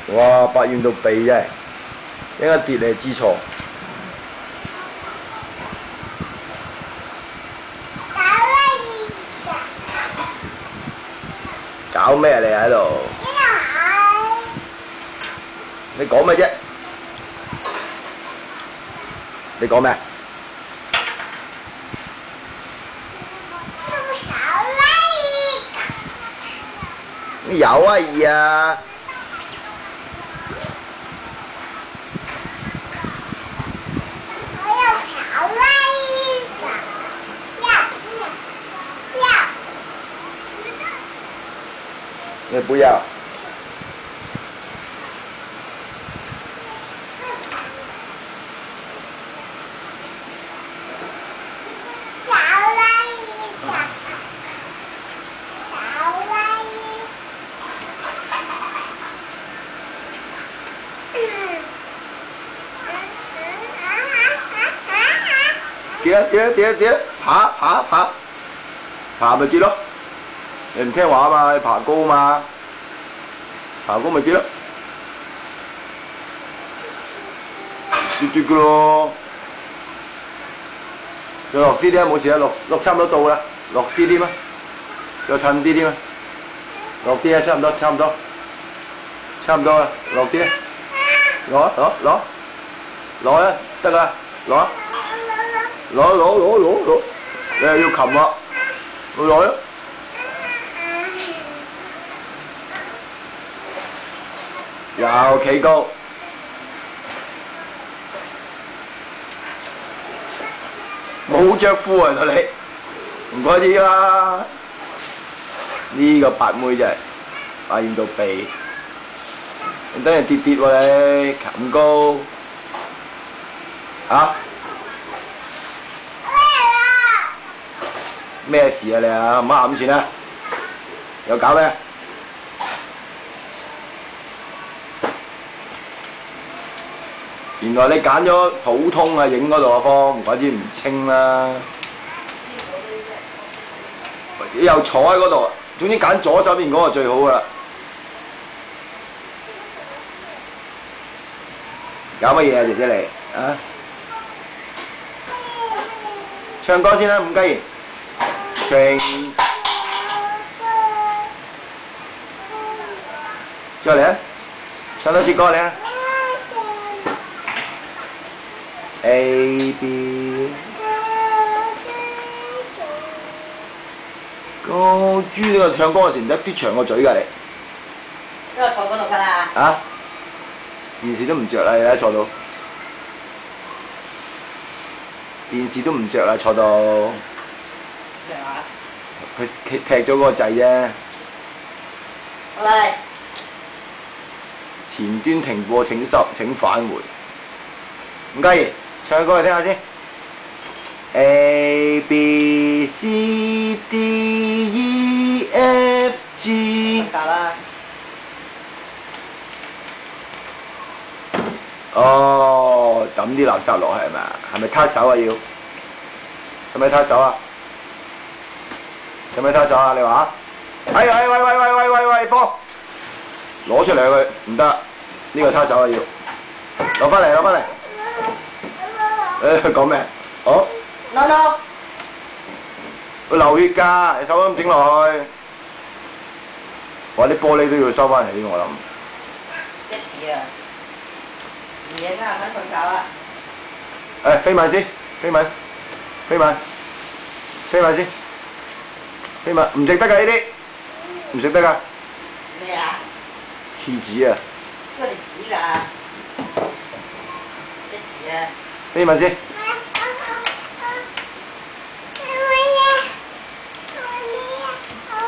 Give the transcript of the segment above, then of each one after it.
哇！百厭到痹真係，應該跌你知錯。搞咩啊你喺度？你講咩啫？你講咩？有啊兒啊！你不要。跌，爬咪跌咯！你唔聽話啊嘛，你爬高啊嘛，爬高咪跌咯，跌噶咯，再落啲啲冇事啊，落差唔多到啦，落啲啲咩？再褪啲啲咩？落啲啊，差唔多啦，落啲，攞啊，得噶啦，攞。攞，你又要擒啊！攞攞啊！又企高，冇着褲啊！你唔怪之啦，呢個白妹真係百厭到痹，你等人跌喎你，擒高啊！咩事啊你啊？唔好冚錢啦！又搞咩？原來你揀咗普通啊，影嗰度啊方，唔怪之唔清啦。你又坐喺嗰度，總之揀左手邊嗰個最好噶啦。搞乜嘢啊，姐姐你啊？唱歌先啦，伍嘉賢。再嚟啊！唱多次歌嚟啊 ！A B 個豬呢個唱歌嗰時唔得嘟長個嘴㗎你。因為坐嗰度㗎啦。啊！電視都唔着啦，你睇坐到。電視都唔着啦，坐到。佢踢咗嗰個掣啫。好嚟。前端停播請返回。伍嘉怡，唱歌嚟聽下先。A B C D E F G。搞啦。哦，抌啲垃圾落去係咪啊？係咪攤手啊要？使咪攤手啊？使咪攤手啊？你話？哎呀！喂，科！攞出嚟佢唔得，呢個攤手啊要。攞翻嚟。誒講咩？哦 No。會流血㗎，你手咁整落去。哇！啲玻璃都要收翻起我諗。一時啊！唔影啊，等佢搞啦。誒飛埋先，飛埋先，飛埋唔食得㗎呢啲，唔食得㗎。咩啊？廁紙啊！呢個係紙㗎，一紙啊！飛埋先。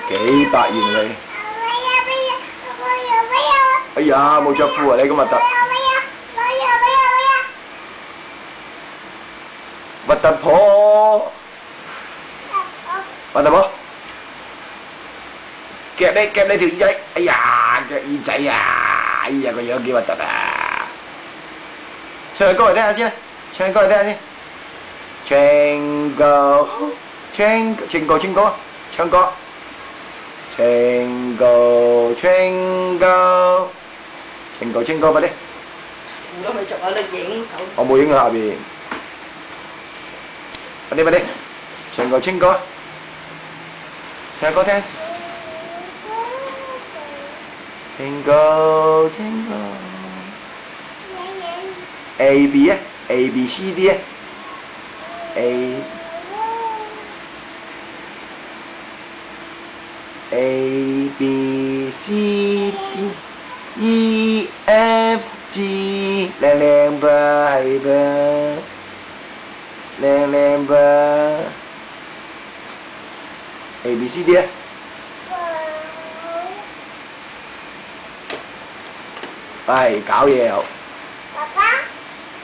幾百元你？哎呀，冇着褲啊！你咁核突。核突婆，夾你條耳仔，哎呀，夾耳仔啊！哎呀，個樣幾核突啊！唱歌嚟聽下先，唱歌。唱歌，清哥清哥快啲！扶咗佢，仲有你影走。我冇影佢下邊。快啲快啲！清哥清哥，唱歌聽。清哥清哥。A B 啊 ，A B C D 啊，A B C D E F G， 靚靚吧係吧，靚靚吧。A B C D 啊，係搞嘢又。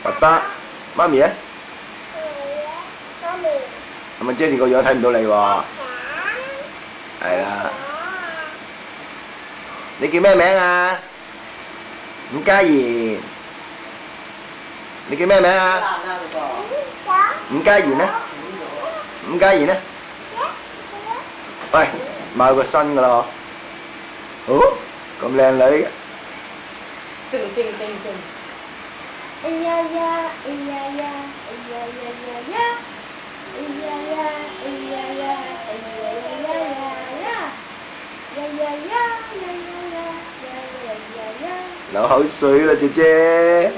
爸爸，媽咪啊？係咪遮住個樣睇唔到你喎？係啦。你叫咩名啊？伍嘉賢。你叫咩名啊？伍嘉賢啊？伍嘉賢啊？喂，買個新噶啦嗬。哦，咁靚女嘅。叮叮叮叮。哎呀呀，哎呀呀，哎呀呀呀呀，哎呀呀，哎呀呀，哎呀呀呀呀呀，呀呀呀，呀呀呀，呀呀呀。流口水啦，姐姐。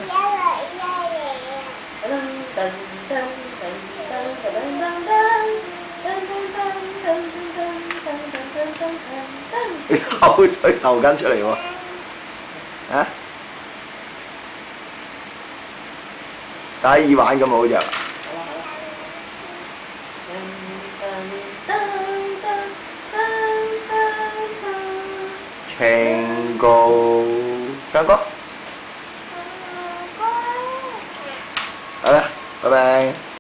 噔噔噔噔噔噔噔噔噔噔噔噔噔。口水流緊出嚟喎。啊？戴耳環咁好似。情歌，唱歌。好啦，拜拜。